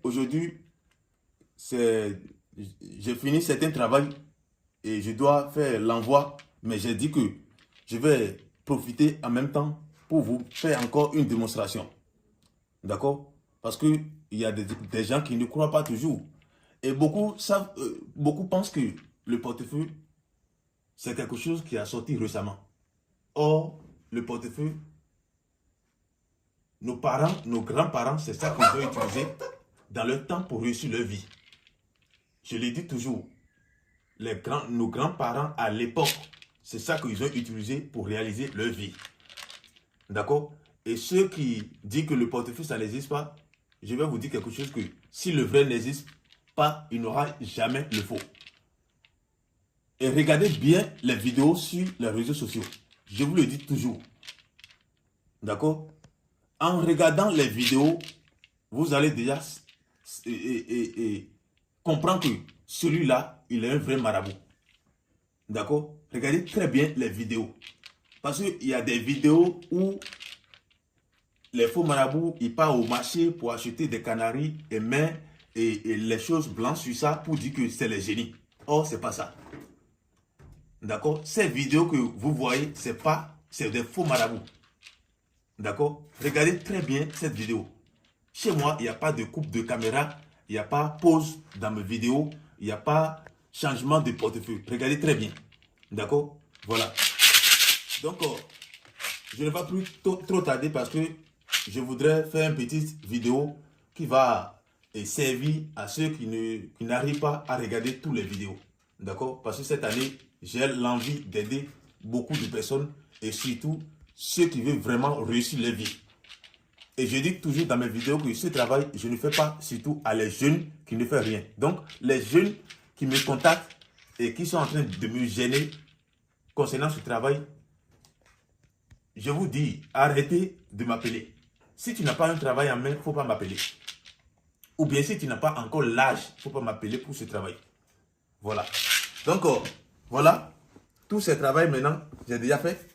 aujourd'hui, j'ai fini certains travail et je dois faire l'envoi, mais j'ai dit que je vais profiter en même temps pour vous faire encore une démonstration. D'accord? Parce qu'il y a des gens qui ne croient pas toujours. Et beaucoup savent, beaucoup pensent que le portefeuille, c'est quelque chose qui a sorti récemment. Or, le portefeuille, nos parents, nos grands-parents, c'est ça qu'ils ont utilisé dans leur temps pour réussir leur vie. Je le dis toujours, nos grands-parents à l'époque, c'est ça qu'ils ont utilisé pour réaliser leur vie. D'accord? Et ceux qui disent que le portefeuille, ça n'existe pas, je vais vous dire quelque chose que si le vrai n'existe pas, il n'aura jamais le faux. Et regardez bien les vidéos sur les réseaux sociaux. Je vous le dis toujours. D'accord? En regardant les vidéos, vous allez déjà comprendre que celui-là, il est un vrai marabout. D'accord? Regardez très bien les vidéos. Parce qu'il y a des vidéos où les faux marabouts, ils partent au marché pour acheter des canaris et mettent les choses blanches sur ça pour dire que c'est les génies. Or, c'est pas ça. D'accord? Ces vidéos que vous voyez, c'est des faux marabouts. D'accord? Regardez très bien cette vidéo. Chez moi, il n'y a pas de coupe de caméra, il n'y a pas pause dans mes vidéos, il n'y a pas changement de portefeuille. Regardez très bien. D'accord? Voilà. Donc, je ne vais pas plus trop tarder parce que je voudrais faire une petite vidéo qui va servir à ceux qui n'arrivent pas à regarder toutes les vidéos. D'accord? Parce que cette année, j'ai l'envie d'aider beaucoup de personnes et surtout ceux qui veulent vraiment réussir leur vie. Et je dis toujours dans mes vidéos que ce travail, je ne fais pas surtout à les jeunes qui ne font rien. Donc, les jeunes qui me contactent et qui sont en train de me gêner concernant ce travail, je vous dis, arrêtez de m'appeler. Si tu n'as pas un travail en main, il ne faut pas m'appeler. Ou bien si tu n'as pas encore l'âge, il ne faut pas m'appeler pour ce travail. Voilà. Donc, voilà. Tout ce travail maintenant, j'ai déjà fait.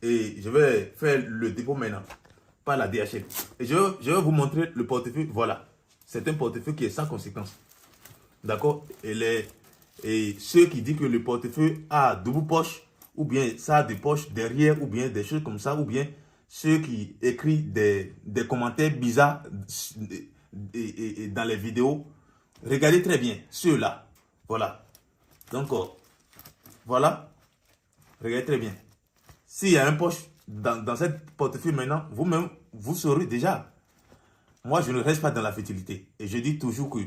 Et je vais faire le dépôt maintenant. Par la DHL. Et je vais vous montrer le portefeuille. Voilà. C'est un portefeuille qui est sans conséquence. D'accord? Et ceux qui disent que le portefeuille a double poche, ou bien ça a des poches derrière, ou bien des choses comme ça, ou bien ceux qui écrivent des commentaires bizarres dans les vidéos, regardez très bien ceux-là. Voilà. Donc, voilà. Regardez très bien. S'il y a un poche dans cette portefeuille maintenant, vous-même, vous saurez déjà. Moi, je ne reste pas dans la fertilité. Et je dis toujours que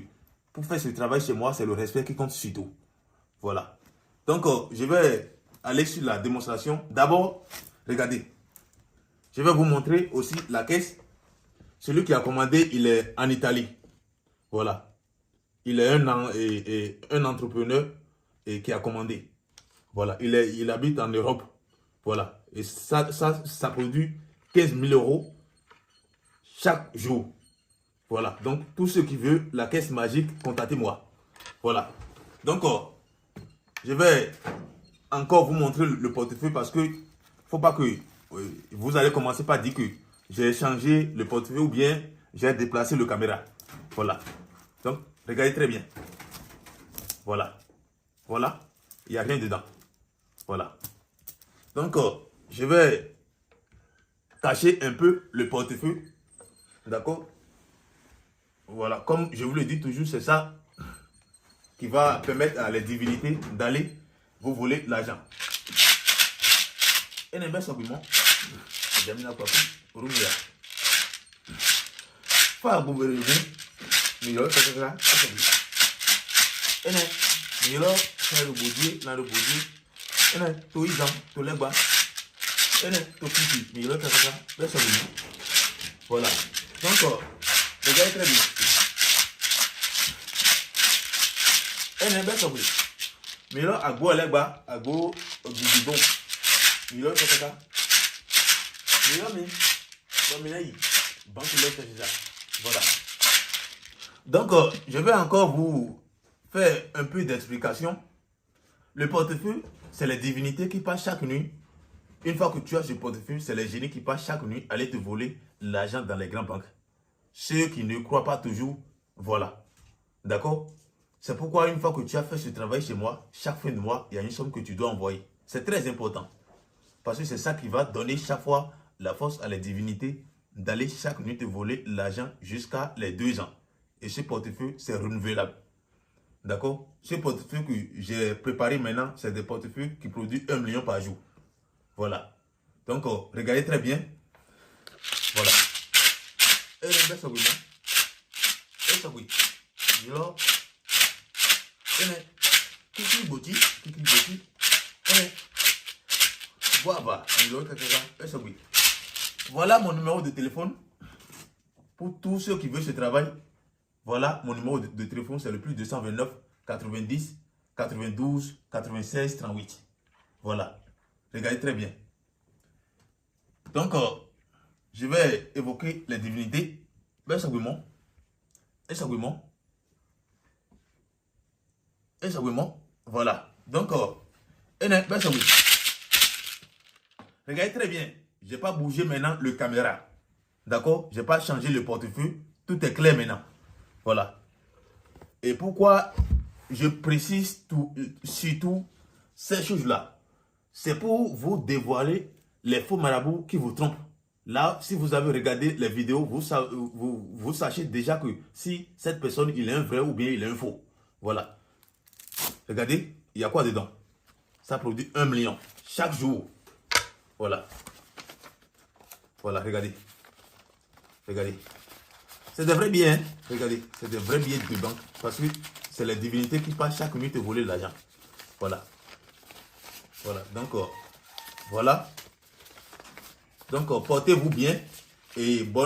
pour faire ce travail chez moi, c'est le respect qui compte surtout. Voilà. Donc, je vais aller sur la démonstration. D'abord, regardez. Je vais vous montrer aussi la caisse. Celui qui a commandé, il est en Italie. Voilà. Il est un entrepreneur qui a commandé. Voilà. Il habite en Europe. Voilà. Et ça produit 15 000 euros chaque jour. Voilà. Donc, tous ceux qui veulent la caisse magique, contactez-moi. Voilà. Donc, je vais encore vous montrer le portefeuille parce que faut pas que vous allez commencer par dire que j'ai changé le portefeuille ou bien j'ai déplacé le caméra. Voilà. Donc, regardez très bien. Voilà. Voilà. Il n'y a rien dedans. Voilà. Donc, je vais cacher un peu le portefeuille. D'accord? Voilà. Comme je vous le dis toujours, c'est ça qui va permettre à les divinités d'aller vous voler l'argent. Et n'est pas simplement. Jamina Papi, Rumia. Pas gouvernement. Milo, c'est ça. Et n'est, Milo, c'est le boudier, dans le boudier. Et n'est, tout y est, tout les bas. Et n'est, tout petit. Milo, c'est ça. C'est ça. Voilà. Donc, regardez très bien. Et n'est pas simplement. Milo, à go, les bas, à go, au bidon. Milo, c'est ça. Voilà. Donc, je vais encore vous faire un peu d'explication. Le portefeuille, c'est les divinités qui passent chaque nuit. Une fois que tu as ce portefeuille, c'est les génies qui passent chaque nuit aller te voler l'argent dans les grandes banques. Ceux qui ne croient pas toujours Voilà. D'accord? C'est pourquoi une fois que tu as fait ce travail chez moi, chaque fin de mois, il y a une somme que tu dois envoyer. C'est très important. Parce que c'est ça qui va donner chaque fois la force à la divinité d'aller chaque nuit te voler l'argent jusqu'à les 2 ans. Et ce portefeuille, c'est renouvelable. D'accord? Ce portefeuille que j'ai préparé maintenant, c'est des portefeuilles qui produisent 1 million par jour. Voilà. Donc, regardez très bien. Voilà. Et le best oui. Et ça oui. Yo. Et kiki boti. Et voilà. Et ça oui. Voilà mon numéro de téléphone. Pour tous ceux qui veulent ce travail. Voilà mon numéro de téléphone. C'est le plus 229 90 92 96 38. Voilà. Regardez très bien. Donc, je vais évoquer les divinités. Et ça oui. Voilà. Donc, regardez très bien. Je n'ai pas bougé maintenant le caméra. D'accord? Je n'ai pas changé le portefeuille. Tout est clair maintenant. Voilà. Et pourquoi je précise surtout ces choses-là? C'est pour vous dévoiler les faux marabouts qui vous trompent. Là, si vous avez regardé les vidéos, vous sachez déjà que si cette personne, il est un vrai ou bien il est un faux. Voilà. Regardez, il y a quoi dedans? Ça produit 1 million chaque jour. Voilà. Voilà, regardez. Regardez. C'est des vrais billets, hein? Regardez, c'est des vrais billets de banque. Parce que c'est les divinités qui passent chaque nuit te voler l'argent. Voilà. Voilà. Donc, voilà. Donc, portez-vous bien et bonne